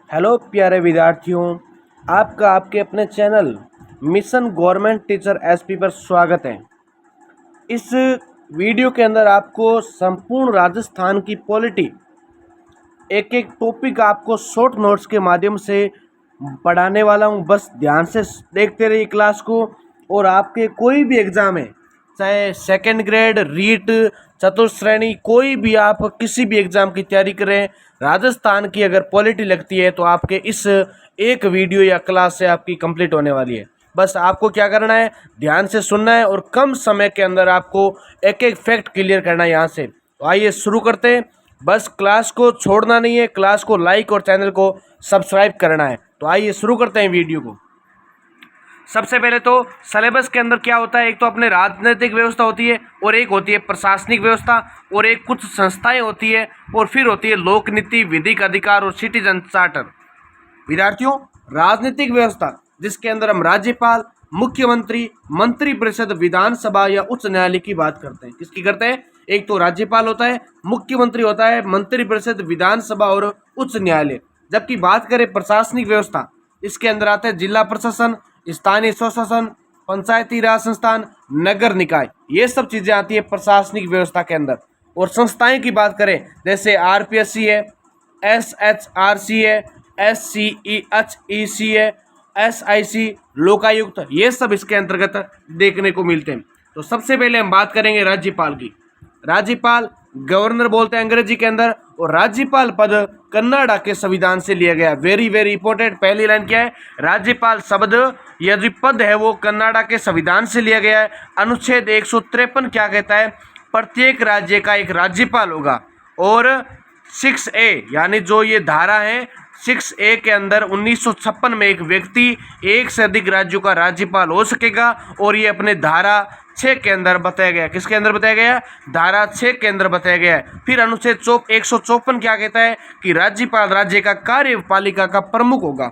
Hello प्यारे विद्यार्थियों, आपका आपके अपने channel mission government teacher SP पर स्वागत है। इस वीडियो के अंदर आपको संपूर्ण राजस्थान की पॉलिटी एक एक टॉपिक आपको शॉर्ट नोट्स के माध्यम से पढ़ाने वाला हूँ। बस ध्यान से देखते रहिए क्लास को। और आपके कोई भी एग्ज़ाम है, चाहे सेकंड ग्रेड, रीट, चतुर्थ श्रेणी, कोई भी आप किसी भी एग्ज़ाम की तैयारी करें, राजस्थान की अगर पॉलिटी लगती है तो आपके इस एक वीडियो या क्लास से आपकी कंप्लीट होने वाली है। बस आपको क्या करना है, ध्यान से सुनना है और कम समय के अंदर आपको एक एक फैक्ट क्लियर करना है यहाँ से। तो आइए शुरू करते हैं। बस क्लास को छोड़ना नहीं है, क्लास को लाइक और चैनल को सब्सक्राइब करना है। तो आइए शुरू करते हैं वीडियो को। सबसे पहले तो सिलेबस के अंदर क्या होता है, एक तो अपने राजनीतिक व्यवस्था होती है और एक होती है प्रशासनिक व्यवस्था और एक कुछ संस्थाएं होती है और फिर होती है लोक नीति, विधिक अधिकार और सिटीजन चार्टर। विद्यार्थियों, राजनीतिक व्यवस्था जिसके अंदर हम राज्यपाल, मुख्यमंत्री, मंत्री परिषद, विधानसभा या उच्च न्यायालय की बात करते हैं। किसकी करते हैं? एक तो राज्यपाल होता है, मुख्यमंत्री होता है, मंत्री परिषद, विधानसभा और उच्च न्यायालय। जबकि बात करें प्रशासनिक व्यवस्था, इसके अंदर आते हैं जिला प्रशासन, स्थानीय स्वशासन, पंचायती राज संस्थान, नगर निकाय। ये सब चीजें आती है प्रशासनिक व्यवस्था के अंदर। और संस्थाएं की बात करें, जैसे आरपीएससी है, एसएचआरसी है, एससीईएचईसी है, एसआईसी, लोकायुक्त, ये सब इसके अंतर्गत देखने को मिलते हैं। तो सबसे पहले हम बात करेंगे राज्यपाल की। राज्यपाल गवर्नर बोलते हैं अंग्रेजी के अंदर, और राज्यपाल पद कन्नाडा के संविधान से लिया गया। वेरी वेरी इंपॉर्टेंट, पहली लाइन क्या है? राज्यपाल शब्द यह जो पद है वो कन्नाडा के संविधान से लिया गया है। अनुच्छेद 153 क्या कहता है? प्रत्येक राज्य का एक राज्यपाल होगा। और 6A यानी जो ये धारा है 6A के अंदर 1956 में एक व्यक्ति एक से अधिक राज्यों का राज्यपाल हो सकेगा। और ये अपने धारा 6 के अंदर बताया गया। किसके अंदर बताया गया? धारा 6 के अंदर बताया गया है। फिर अनुच्छेद 154 क्या कहता है? कि राज्यपाल राज्य का कार्यपालिका का प्रमुख होगा।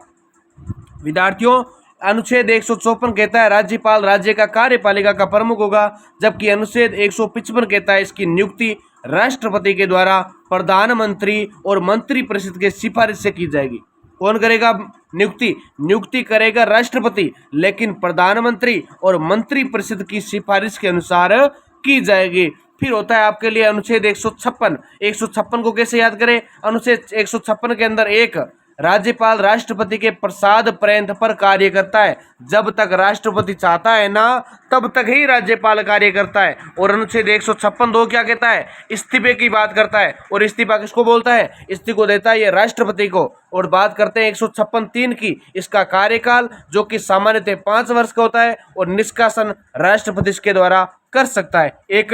विद्यार्थियों, अनुच्छेद 154 कहता है राज्यपाल राज्य का कार्यपालिका का प्रमुख होगा, जबकि अनुच्छेद 155 कहता है इसकी नियुक्ति राष्ट्रपति के द्वारा प्रधानमंत्री और मंत्री परिषद के सिफारिश से की जाएगी। कौन करेगा नियुक्ति? नियुक्ति करेगा राष्ट्रपति, लेकिन प्रधानमंत्री और मंत्री परिषद की सिफारिश के अनुसार की जाएगी। फिर होता है आपके लिए अनुच्छेद 156। 156 को कैसे याद करें? अनुच्छेद 156 के अंदर एक, राज्यपाल राष्ट्रपति के प्रसाद पर्यंत पर कार्य करता है। जब तक राष्ट्रपति चाहता है ना, तब तक ही राज्यपाल कार्य करता है। और अनुच्छेद 156(2) क्या कहता है? इस्तीफे की बात करता है। और इस्तीफा किसको बोलता है? इस्तीफा देता है ये राष्ट्रपति को। और बात करते हैं 156(3) की, इसका कार्यकाल जो कि सामान्यतः 5 वर्ष का होता है और निष्कासन राष्ट्रपति के द्वारा कर सकता है। एक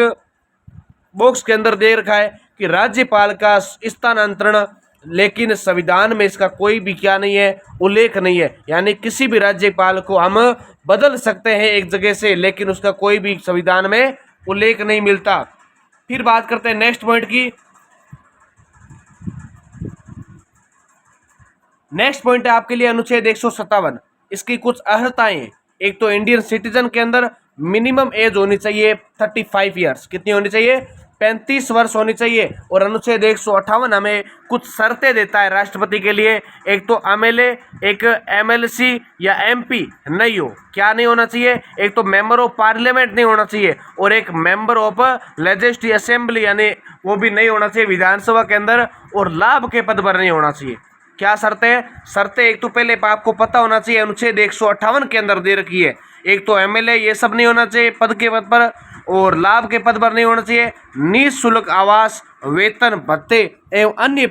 बॉक्स के अंदर दे रखा है कि राज्यपाल का स्थानांतरण, लेकिन संविधान में इसका कोई भी क्या नहीं है, उल्लेख नहीं है। यानी किसी भी राज्यपाल को हम बदल सकते हैं एक जगह से, लेकिन उसका कोई भी संविधान में उल्लेख नहीं मिलता। फिर बात करते हैं नेक्स्ट पॉइंट की। नेक्स्ट पॉइंट है आपके लिए अनुच्छेद 157। इसकी कुछ अर्हताएं हैं। एक तो इंडियन सिटीजन के अंदर मिनिमम एज होनी चाहिए 35 ईयर्स। कितनी होनी चाहिए? 35 वर्ष होनी चाहिए। और अनुच्छेद 158 हमें कुछ शर्तें देता है राष्ट्रपति के लिए। एक तो एमएलए, एक एमएलसी या एमपी नहीं हो। क्या नहीं होना चाहिए? एक तो मेंबर ऑफ पार्लियामेंट नहीं होना चाहिए, और एक मेंबर ऑफ लेजिस्लेटिव असेंबली यानी वो भी नहीं होना चाहिए विधानसभा के अंदर, और लाभ के पद पर नहीं होना चाहिए। क्या शर्तें हैं? शर्तें एक तो पहले आपको पता होना चाहिए, अनुच्छेद 158 के अंदर दे रखी है। एक तो एमएलए ये सब नहीं होना चाहिए पद के पद पर, और लाभ के पद पर नहीं होना चाहिए। निःशुल्क आवास, वेतन, भत्ते एवं अन्य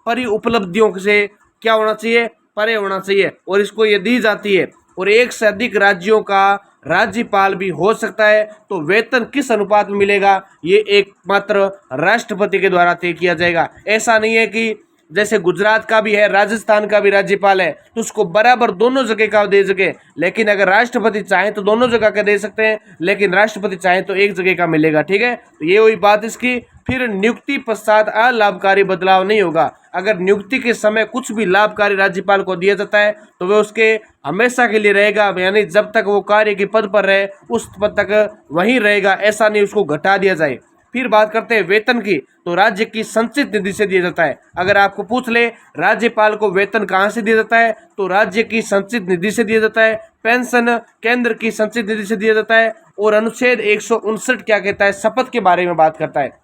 परि उपलब्धियों से क्या होना चाहिए? परे होना चाहिए। और इसको ये दी जाती है। और एक से अधिक राज्यों का राज्यपाल भी हो सकता है। तो वेतन किस अनुपात में मिलेगा, ये एकमात्र राष्ट्रपति के द्वारा तय किया जाएगा। ऐसा नहीं है कि जैसे गुजरात का भी है, राजस्थान का भी राज्यपाल है, तो उसको बराबर दोनों जगह का दे सके। लेकिन अगर राष्ट्रपति चाहे तो दोनों जगह का दे सकते हैं, लेकिन राष्ट्रपति चाहे तो एक जगह का मिलेगा। ठीक है, तो ये वही बात इसकी। फिर नियुक्ति पश्चात अलाभकारी बदलाव नहीं होगा। अगर नियुक्ति के समय कुछ भी लाभकारी राज्यपाल को दिया जाता है तो वह उसके हमेशा के लिए रहेगा, यानी जब तक वो कार्य के पद पर रहे उस पद तक वहीं रहेगा। ऐसा नहीं उसको घटा दिया जाए। फिर बात करते हैं वेतन की, तो राज्य की संचित निधि से दिया जाता है। अगर आपको पूछ ले राज्यपाल को वेतन कहाँ से दिया जाता है, तो राज्य की संचित निधि से दिया जाता है। पेंशन केंद्र की संचित निधि से दिया जाता है। और अनुच्छेद 159 क्या कहता है, शपथ के बारे में बात करता है।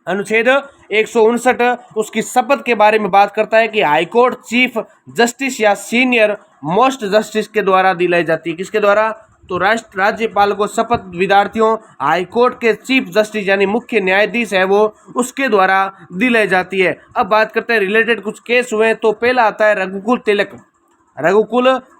अनुच्छेद 159 उसकी शपथ के बारे में बात करता है कि हाईकोर्ट चीफ जस्टिस या सीनियर मोस्ट जस्टिस के द्वारा दिलाई जाती है। किसके द्वारा, तो राज्यपाल को शपथ विद्यार्थियों हाईकोर्ट के चीफ जस्टिस यानी मुख्य न्यायाधीश है वो, उसके द्वारा दिलाई जाती है। अब बात करते हैं रिलेटेड कुछ केस हुए, तो पहला आता है रघुकुल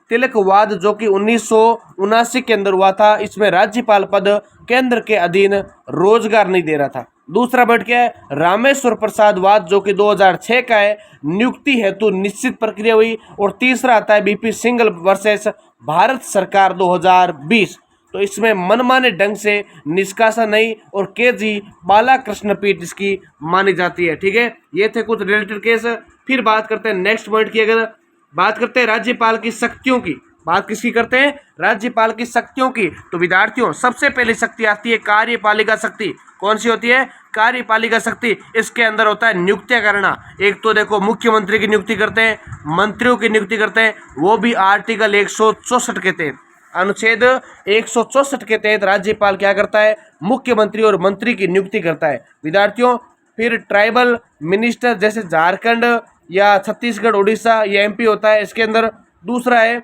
तिलक वाद, जो कि 1979 के अंदर हुआ था। इसमें राज्यपाल पद केंद्र के अधीन रोजगार नहीं दे रहा था। दूसरा बैठ क्या है, रामेश्वर प्रसाद वाद, जो कि 2006 का है, नियुक्ति हेतु निश्चित प्रक्रिया हुई। और तीसरा आता है बीपी सिंघल वर्सेस भारत सरकार 2020, तो इसमें मनमाने ढंग से निष्कासन नहीं और केजी बालाकृष्ण पीठ इसकी मानी जाती है। ठीक है, ये थे कुछ रिलेटेड केस। फिर बात करते हैं नेक्स्ट पॉइंट की। अगर बात करते हैं राज्यपाल की शक्तियों की, बात किसकी करते हैं, राज्यपाल की शक्तियों की, तो विद्यार्थियों सबसे पहली शक्ति आती है कार्यपालिका शक्ति। कौन सी होती है, कार्यपालिका शक्ति। इसके अंदर होता है नियुक्तियां करना। एक तो देखो मुख्यमंत्री की नियुक्ति करते हैं, मंत्रियों की नियुक्ति करते हैं, वो भी आर्टिकल 164 के तहत, अनुच्छेद 164 के तहत राज्यपाल क्या करता है, मुख्यमंत्री और मंत्री की नियुक्ति करता है विद्यार्थियों। फिर ट्राइबल मिनिस्टर जैसे झारखंड या छत्तीसगढ़, उड़ीसा, या एमपी होता है, इसके अंदर। दूसरा है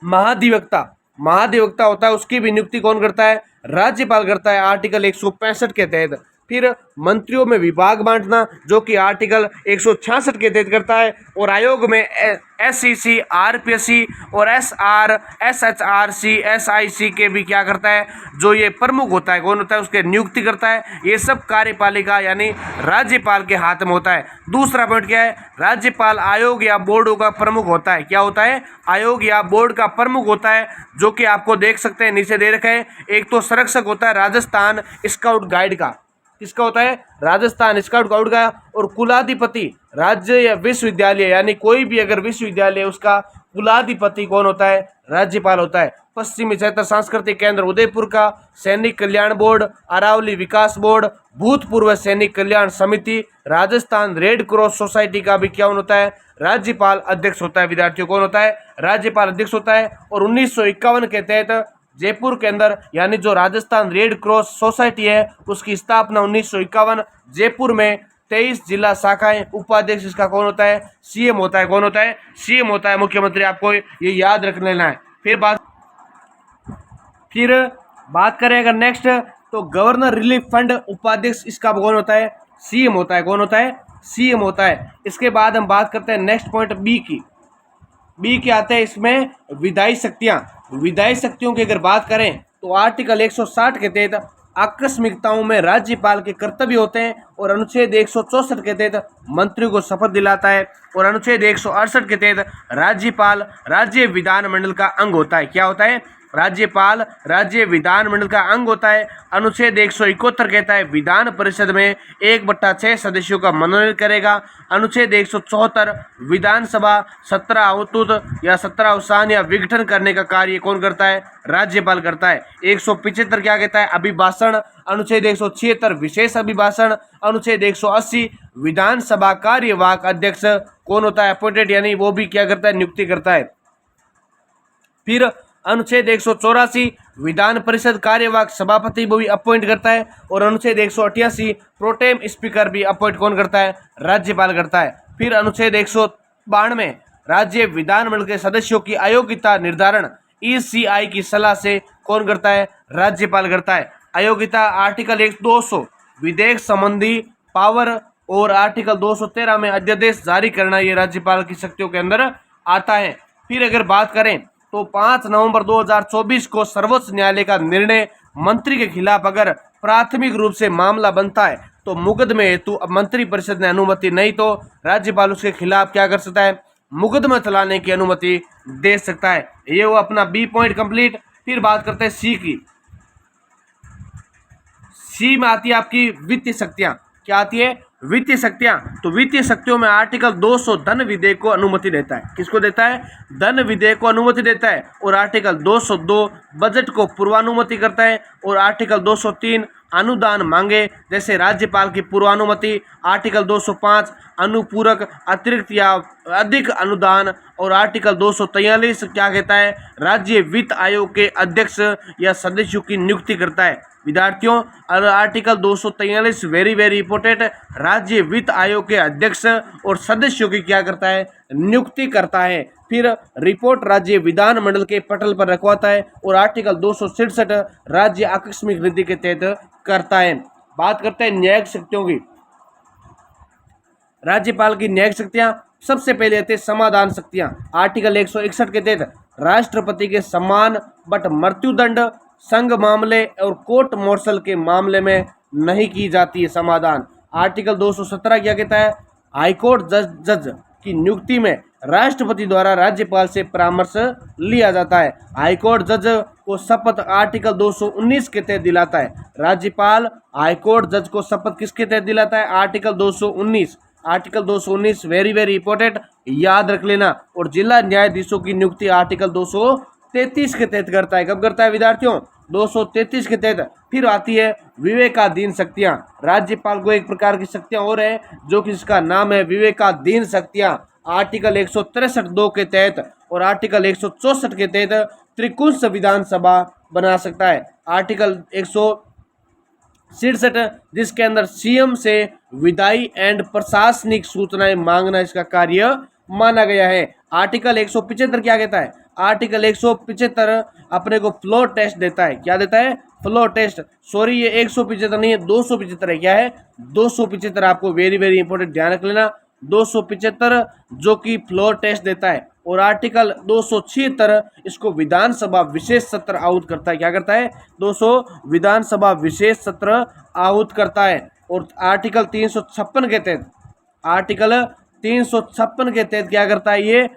महाधिवक्ता होता है, उसकी भी नियुक्ति कौन करता है, राज्यपाल करता है, आर्टिकल 165 के तहत। फिर मंत्रियों में विभाग बांटना, जो कि आर्टिकल 166 के तहत करता है। और आयोग में एसईसी, आरपीएससी और एसआर, एसएचआरसी, एसआईसी के भी क्या करता है, जो ये प्रमुख होता है, कौन होता है, उसके नियुक्ति करता है। ये सब कार्यपालिका यानी राज्यपाल के हाथ में होता है। दूसरा पॉइंट क्या है, राज्यपाल आयोग या बोर्डों का प्रमुख होता है। क्या होता है, आयोग या बोर्ड का प्रमुख होता है, जो कि आपको देख सकते हैं नीचे दे रखा है। एक तो संरक्षक होता है राजस्थान स्काउट गाइड का, किसका होता है, राजस्थान स्काउट गाइड का। और कुलाधिपति राज्य या विश्वविद्यालय यानी कोई भी अगर विश्वविद्यालय, उसका कुलाधिपति कौन होता है, राज्यपाल होता है। पश्चिमी क्षेत्र सांस्कृतिक केंद्र उदयपुर का सैनिक कल्याण बोर्ड, अरावली विकास बोर्ड, भूतपूर्व सैनिक कल्याण समिति, राजस्थान रेड क्रॉस सोसाइटी का भी क्या होता है, राज्यपाल अध्यक्ष होता है विद्यार्थियों। कौन होता है, राज्यपाल अध्यक्ष होता है। और 1951 के तहत जयपुर के अंदर यानी जो राजस्थान रेड क्रॉस सोसाइटी है, उसकी स्थापना 1951 जयपुर में 23 जिला शाखाएं। उपाध्यक्ष इसका कौन होता है, सीएम होता है। कौन होता है, सीएम होता है, मुख्यमंत्री। आपको ये याद रख लेना है। फिर बात करें अगर नेक्स्ट, तो गवर्नर रिलीफ फंड उपाध्यक्ष इसका कौन होता है, सीएम होता है। कौन होता है, सीएम होता है। इसके बाद हम बात करते हैं नेक्स्ट पॉइंट बी की। बी के आते हैं इसमें विधायी शक्तियां। विधायी शक्तियों की अगर बात करें, तो आर्टिकल 160 के तहत आकस्मिकताओं में राज्यपाल के कर्तव्य होते हैं। और अनुच्छेद 164 के तहत मंत्रियों को शपथ दिलाता है। और अनुच्छेद 168 के तहत राज्यपाल राज्य विधानमंडल का अंग होता है। क्या होता है, राज्यपाल राज्य विधानमंडल का अंग होता है। अनुच्छेद 171 कहता है विधान परिषद में 1/6 सदस्यों का मनोनयन करेगा। अनुच्छेद 174 विधानसभा 17 अवतुत या 17 अवसान या विघटन करने का कार्य कौन करता है, राज्यपाल करता है। 175 क्या कहता है, अभिभाषण। अनुच्छेद 176 विशेष अभिभाषण। अनुच्छेद 180 विधानसभा कार्यवाहक अध्यक्ष कौन होता है, अपॉइंटेड, यानी वो भी क्या करता है, नियुक्ति करता है। फिर अनुच्छेद 184 विधान परिषद कार्यवाहक सभापति वो भी अपॉइंट करता है। और अनुच्छेद 188 प्रोटेम स्पीकर भी अपॉइंट कौन करता है, राज्यपाल करता है। फिर अनुच्छेद 192 राज्य विधानमंडल के सदस्यों की अयोग्यता निर्धारण ईसीआई की सलाह से कौन करता है, राज्यपाल करता है। अयोग्यता आर्टिकल 200 विधेयक संबंधी पावर और आर्टिकल 213 में अध्यादेश जारी करना, ये राज्यपाल की शक्तियों के अंदर आता है। फिर अगर बात करें, तो 5 नवंबर 2024 को सर्वोच्च न्यायालय का निर्णय मंत्री के खिलाफ अगर प्राथमिक रूप से मामला बनता है, तो मुकदमे हेतु मंत्री परिषद ने अनुमति नहीं तो राज्यपाल उसके खिलाफ क्या कर सकता है, मुकदमा चलाने की अनुमति दे सकता है। ये वो अपना बी पॉइंट कंप्लीट। फिर बात करते हैं सी की। सी में आती है आपकी वित्तीय शक्तियां। क्या आती है, वित्तीय शक्तियां। तो वित्तीय शक्तियों में आर्टिकल 200 धन विधेयक को अनुमति देता है। किसको देता है, धन विधेयक को अनुमति देता है। और आर्टिकल 202 बजट को पूर्वानुमति करता है। और आर्टिकल 203 अनुदान मांगे, जैसे राज्यपाल की पूर्वानुमति, आर्टिकल 205 अनुपूरक अतिरिक्त या अधिक अनुदान, और आर्टिकल 243 क्या कहता है, राज्य वित्त आयोग के अध्यक्ष या सदस्यों की नियुक्ति करता है। विद्यार्थियों, आर्टिकल 243 वेरी वेरी इंपॉर्टेंट, राज्य वित्त आयोग के अध्यक्ष और सदस्यों की क्या करता है, नियुक्ति करता है। फिर रिपोर्ट राज्य विधानमंडल के पटल पर रखवाता है, और आर्टिकल 267 राज्य आकस्मिक नीति के तहत करता है। बात करते हैं न्यायिक शक्तियों की। राज्यपाल की न्यायिक शक्तियां, सबसे पहले आते हैं समाधान शक्तियां। आर्टिकल 161 के तहत राष्ट्रपति के सम्मान बट मृत्युदंड, संघ मामले और कोर्ट मार्शल के मामले में नहीं की जाती है समाधान। आर्टिकल 217 क्या कहता है, हाईकोर्ट जज की नियुक्ति में राष्ट्रपति द्वारा राज्यपाल से परामर्श लिया जाता है। हाईकोर्ट जज को शपथ आर्टिकल 219 के तहत दिलाता है। राज्यपाल हाईकोर्ट जज को शपथ किसके तहत दिलाता है, article 219। Article 219 very very important, याद रख लेना। और जिला न्यायाधीशों की नियुक्ति आर्टिकल 233 के तहत करता है। कब करता है विद्यार्थियों, 233 के तहत। फिर आती है विवेकाधीन शक्तियां। राज्यपाल को एक प्रकार की शक्तियां और है जो कि इसका नाम है विवेकाधीन शक्तियां। आर्टिकल 163(2) के तहत और आर्टिकल 164 के तहत त्रिकुंज विधानसभा बना सकता है। आर्टिकल 167 जिसके अंदर सीएम से विधायी एंड प्रशासनिक सूचनाएं मांगना इसका कार्य माना गया है। आर्टिकल 175 क्या कहता है, आर्टिकल 175 अपने को फ्लोर टेस्ट देता है। क्या देता है, फ्लोर टेस्ट। सॉरी, ये 175 नहीं है, 275 है। क्या है, 275 आपको वेरी वेरी इंपॉर्टेंट ध्यान रख लेना। 275 जो कि फ्लोर टेस्ट देता है। और आर्टिकल 276 इसको विधानसभा विशेष सत्र आहूत करता है। क्या करता है, 200 विधानसभा विशेष सत्र आहूत करता है। और आर्टिकल 356 के तहत, आर्टिकल 356 के तहत क्या करता है, ये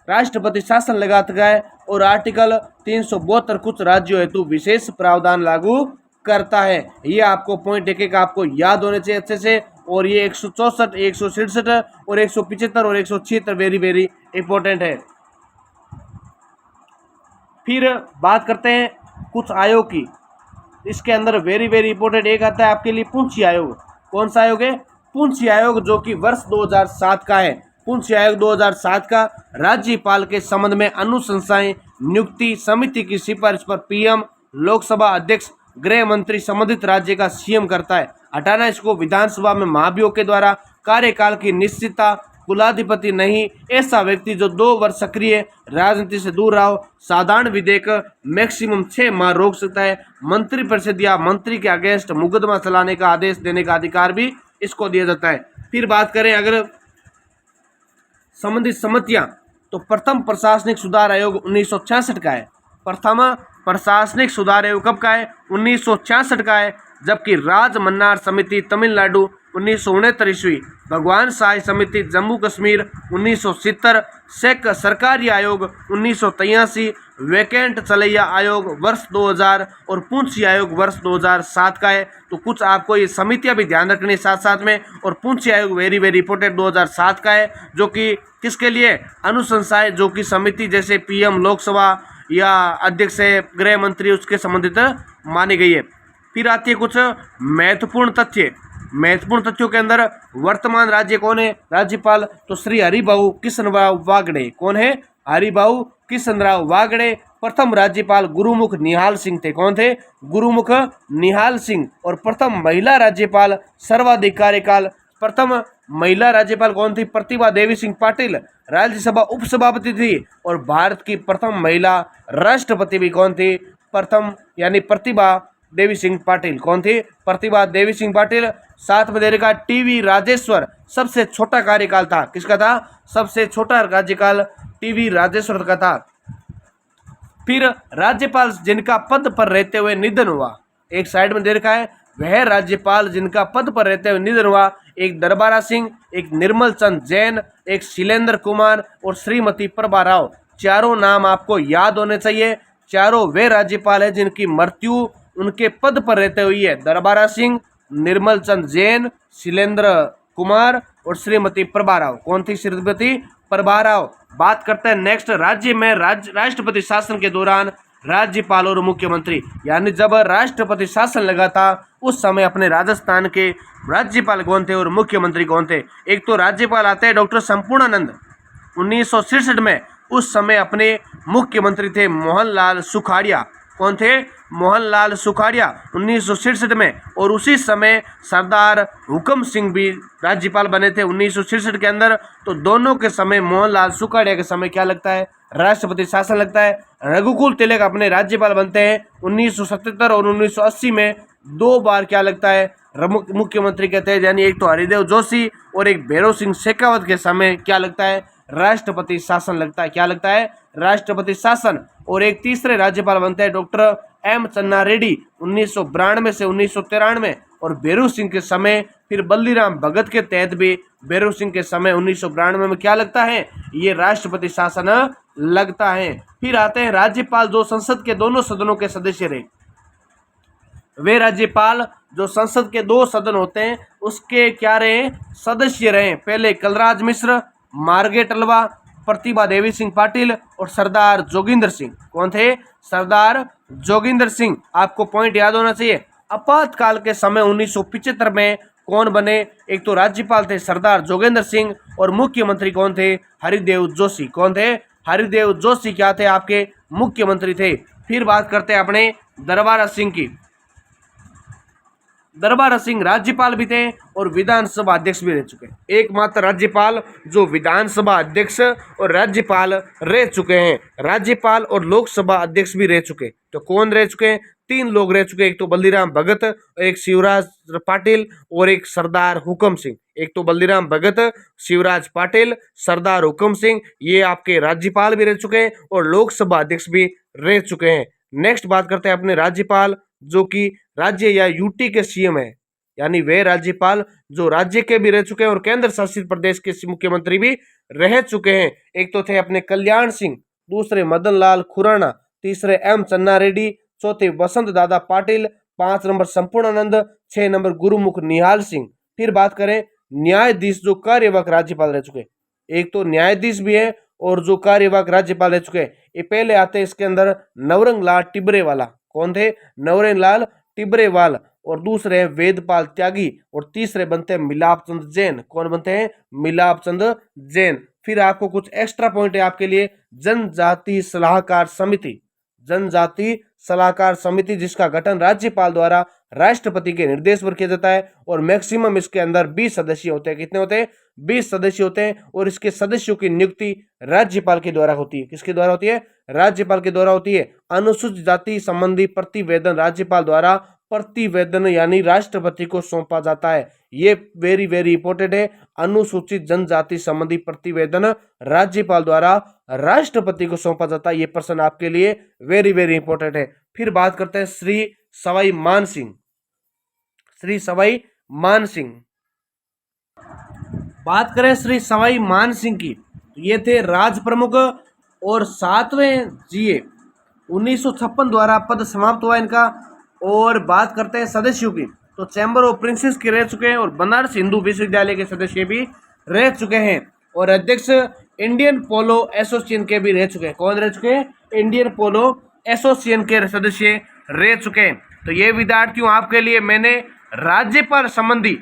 राष्ट्रपति शासन लगाता है। और आर्टिकल 372 कुछ राज्यों हेतु विशेष प्रावधान लागू करता है। ये आपको पॉइंट एक एक आपको याद होने चाहिए अच्छे से। और ये 164, 167 और 175 और 176 वेरी वेरी इंपॉर्टेंट है। फिर बात करते हैं कुछ आयोग की। इसके अंदर वेरी वेरी इंपॉर्टेंट एक आता है आपके लिए पुंछी आयोग। कौन सा आयोग है, पुंछी आयोग, जो कि वर्ष 2007 का है। पुंछी आयोग 2007 का राज्यपाल के संबंध में अनुशंसाएं नियुक्ति समिति की सिफारिश पर पीएम, लोकसभा अध्यक्ष, गृह मंत्री संबंधित राज्य का सीएम करता है। हटाना इसको विधानसभा में महाभियोग के द्वारा कार्यकाल की निश्चितता, कुलाधिपति नहीं ऐसा व्यक्ति जो 2 वर्ष सक्रिय राजनीति से दूर रहा हो, साधारण विधेयक मैक्सिमम 6 माह रोक सकता है। मंत्रिपरिषद या मंत्री के अगेंस्ट मुकदमा चलाने का आदेश देने का अधिकार भी इसको दिया जाता है। फिर बात करें अगर संबंधित समितियां, तो प्रथम प्रशासनिक सुधार आयोग 1966 का है। प्रथम प्रशासनिक सुधार आयोग कब का है, 1966 का है। जबकि राज मन्नार समिति तमिलनाडु 1969 ईस्वी, भगवान साई समिति जम्मू कश्मीर 1970, शेख सरकारी आयोग 1983, वैकेंट चलैया आयोग वर्ष 2000 और पुंछी आयोग वर्ष 2007 का है। तो कुछ आपको ये समितियां भी ध्यान रखनी साथ साथ में। और पुंछी आयोग वेरी वेरी इंपॉर्टेंट 2007 का है, जो कि किसके लिए, अनुशंसाएं जो कि समिति जैसे पीएम, लोकसभा या अध्यक्ष है, गृह मंत्री, उसके संबंधित मानी गई है। फिर आती है कुछ महत्वपूर्ण तथ्य। महत्वपूर्ण तथ्यों के अंदर वर्तमान राज्य कौन है, राज्यपाल, तो श्री हरिभाऊ कृष्णराव वागड़े। कौन है, हरिभाऊ कृष्णराव वागड़े। प्रथम राज्यपाल गुरुमुख निहाल सिंह थे। कौन थे, गुरुमुख निहाल सिंह। और प्रथम महिला राज्यपाल सर्वाधिक कार्यकाल, प्रथम महिला राज्यपाल कौन थी, प्रतिभा देवी सिंह पाटिल, राज्यसभा उपसभापति थी। और भारत की प्रथम महिला राष्ट्रपति भी कौन थी, प्रथम यानी प्रतिभा देवी सिंह पाटिल। कौन थी, प्रतिभा देवी सिंह पाटिल। साथ में दे रखा टीवी राजेश्वर, सबसे छोटा कार्यकाल था। किसका था, सबसे छोटा राज्यकाल टीवी राजेश्वर का था। फिर राज्यपाल जिनका पद पर रहते हुए निधन हुआ, एक साइड में दे रखा है, वह राज्यपाल जिनका पद पर रहते हुए निधन हुआ, एक दरबारा सिंह, एक निर्मल चंद जैन, एक शैलेंद्र कुमार और श्रीमती प्रभा राव। चारों नाम आपको याद होने चाहिए। चारों वे राज्यपाल है जिनकी मृत्यु उनके पद पर रहते हुई है। दरबारा सिंह, निर्मल चंद जैन, शैलेंद्र कुमार और श्रीमती प्रभा राव। कौन थी, श्रीमती प्रभा राव। बात करते हैं नेक्स्ट, राज्य में राष्ट्रपति शासन के दौरान राज्यपाल और मुख्यमंत्री, यानी जब राष्ट्रपति शासन लगा था उस समय अपने राजस्थान के राज्यपाल कौन थे और मुख्यमंत्री कौन थे। एक तो राज्यपाल आते हैं डॉक्टर संपूर्णानंद 1966 में, उस समय अपने मुख्यमंत्री थे मोहनलाल सुखाड़िया। कौन थे? मोहनलाल सुखाड़िया 1966 में। और उसी समय सरदार हुकम सिंह भी राज्यपाल बने थे 1966 के अंदर। तो दोनों के समय, मोहनलाल सुखाड़िया के समय क्या लगता है? राष्ट्रपति शासन लगता है। रघुकुल तिलक अपने राज्यपाल बनते हैं 1977 और 1980 में। 2 बार क्या लगता है? मुख्यमंत्री कहते हैं, यानी एक तो हरिदेव जोशी और एक भैरव सिंह शेखावत के समय क्या लगता है? राष्ट्रपति शासन लगता है। क्या लगता है? राष्ट्रपति शासन। और एक तीसरे राज्यपाल बनते हैं डॉक्टर एम चन्ना रेड्डी 1992 से 1993। और भैरव सिंह के समय फिर बल्लीराम भगत के तहत भी भैरव सिंह के समय 1992 में क्या लगता है? ये राष्ट्रपति शासन लगता है। फिर आते हैं राज्यपाल जो संसद के दोनों सदनों के सदस्य रहे। वे राज्यपाल जो संसद के 2 सदन होते हैं उसके क्या रहे? सदस्य रहे। पहले कलराज मिश्र, मार्गेट अल्वा, प्रतिभा देवी सिंह पाटिल और सरदार जोगिंदर सिंह। कौन थे? सरदार जोगिंदर सिंह। आपको पॉइंट याद होना चाहिए। आपातकाल के समय 1975 में कौन बने? एक तो राज्यपाल थे सरदार जोगिंदर सिंह और मुख्यमंत्री कौन थे? हरिदेव जोशी। कौन थे? हरिदेव जोशी क्या थे? आपके मुख्यमंत्री थे। फिर बात करते हैं अपने दरबारा सिंह की। दरबारा सिंह राज्यपाल भी थे और विधानसभा अध्यक्ष भी रह चुके हैं। एकमात्र राज्यपाल जो विधानसभा अध्यक्ष और राज्यपाल रह चुके हैं। राज्यपाल और लोकसभा अध्यक्ष भी रह चुके। तो कौन रह चुके हैं? 3 लोग रह चुके हैं। एक तो बल्लीराम भगत, एक शिवराज पाटिल और एक सरदार हुकम सिंह। एक तो बल्लीराम भगत, शिवराज पाटिल, सरदार हुकम सिंह, ये आपके राज्यपाल भी रह चुके हैं और लोकसभा अध्यक्ष भी रह चुके हैं। नेक्स्ट बात करते हैं अपने राज्यपाल जो कि राज्य या यूटी के सीएम है, यानी वे राज्यपाल जो राज्य के भी रह चुके हैं और केंद्र शासित प्रदेश के मुख्यमंत्री भी रह चुके हैं। एक तो थे अपने कल्याण सिंह, दूसरे मदन लाल खुराना, तीसरे एम चन्ना रेड्डी, चौथे वसंत दादा पाटिल, 5 नंबर संपूर्णानंद, 6 नंबर गुरुमुख निहाल सिंह। फिर बात करें न्यायाधीश जो कार्यवाहक राज्यपाल रह चुके, एक तो न्यायाधीश भी है और जो कार्यवाहक राज्यपाल रह चुके, ये पहले आते हैं इसके अंदर नवरंग लाल टिबरेवाला। कौन थे? नवरंग लाल टिबरेवाल। और दूसरे हैं वेदपाल त्यागी और तीसरे बनते हैं मिलाप चंद जैन। कौन बनते हैं? मिलाप चंद जैन। फिर आपको कुछ एक्स्ट्रा पॉइंट है आपके लिए। जनजाति सलाहकार समिति, जनजाति सलाहकार समिति जिसका गठन राज्यपाल द्वारा राष्ट्रपति के निर्देश पर किया जाता है और मैक्सिमम इसके अंदर 20 सदस्य होते हैं। कितने होते हैं? 20 सदस्य होते हैं। और इसके सदस्यों की नियुक्ति राज्यपाल के द्वारा होती है। किसके द्वारा होती है? राज्यपाल के द्वारा होती है। अनुसूचित जाति संबंधी प्रतिवेदन राज्यपाल द्वारा प्रतिवेदन यानी राष्ट्रपति को सौंपा जाता है। ये वेरी वेरी इंपॉर्टेंट है। अनुसूचित जनजाति संबंधी प्रतिवेदन राज्यपाल द्वारा राष्ट्रपति को सौंपा जाता है। ये प्रश्न आपके लिए वेरी वेरी इंपॉर्टेंट है। फिर बात करते हैं श्री सवाई मान सिंह। श्री सवाई मान सिंह, बात करें श्री सवाई मान सिंह की, ये थे राज प्रमुख और 7वें जीए 1956 द्वारा पद समाप्त हुआ इनका। और बात करते हैं सदस्यों की, तो चैम्बर ऑफ प्रिंसेस के रह चुके हैं और बनारस हिंदू विश्वविद्यालय के सदस्य भी रह चुके हैं और अध्यक्ष इंडियन पोलो एसोसिएशन के भी रह चुके हैं। कौन रह चुके हैं? इंडियन पोलो एसोसिएशन के सदस्य रह चुके हैं। तो ये विद्यार्थियों आपके लिए मैंने राज्यपाल संबंधी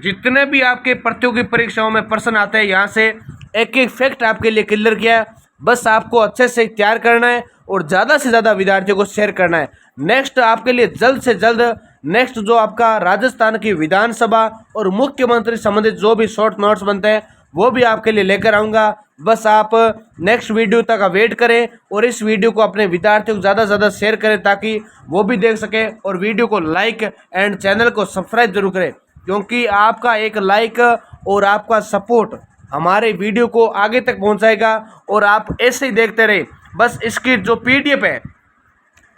जितने भी आपके प्रतियोगी परीक्षाओं में प्रश्न आते हैं यहाँ से एक एक फैक्ट आपके लिए क्लियर किया है। बस आपको अच्छे से तैयार करना है और ज़्यादा से ज़्यादा विद्यार्थियों को शेयर करना है। नेक्स्ट आपके लिए जल्द से जल्द नेक्स्ट जो आपका राजस्थान की विधानसभा और मुख्यमंत्री संबंधित जो भी शॉर्ट नोट्स बनते हैं वो भी आपके लिए लेकर आऊँगा। बस आप नेक्स्ट वीडियो तक वेट करें और इस वीडियो को अपने विद्यार्थियों को ज़्यादा से ज़्यादा शेयर करें ताकि वो भी देख सकें और वीडियो को लाइक एंड चैनल को सब्सक्राइब जरूर करें, क्योंकि आपका एक लाइक और आपका सपोर्ट हमारे वीडियो को आगे तक पहुंचाएगा और आप ऐसे ही देखते रहे। बस इसकी जो पीडीएफ है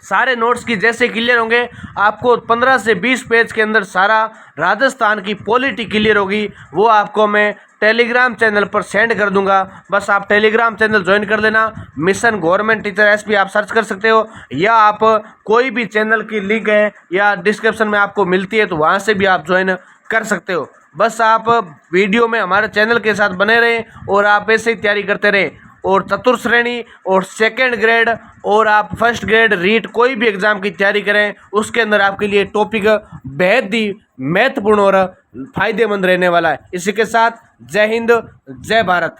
सारे नोट्स की जैसे क्लियर होंगे आपको 15 से 20 पेज के अंदर सारा राजस्थान की पॉलिटी क्लियर होगी, वो आपको मैं टेलीग्राम चैनल पर सेंड कर दूंगा। बस आप टेलीग्राम चैनल ज्वाइन कर लेना। मिशन गवर्नमेंट टीचर एसपी आप सर्च कर सकते हो या आप कोई भी चैनल की लिंक है या डिस्क्रिप्शन में आपको मिलती है तो वहाँ से भी आप ज्वाइन कर सकते हो। बस आप वीडियो में हमारे चैनल के साथ बने रहें और आप ऐसे ही तैयारी करते रहें। और चतुर्थ श्रेणी और सेकेंड ग्रेड और आप फर्स्ट ग्रेड रीट कोई भी एग्जाम की तैयारी करें उसके अंदर आपके लिए टॉपिक बेहद ही महत्वपूर्ण और फायदेमंद रहने वाला है। इसी के साथ जय हिंद, जय भारत।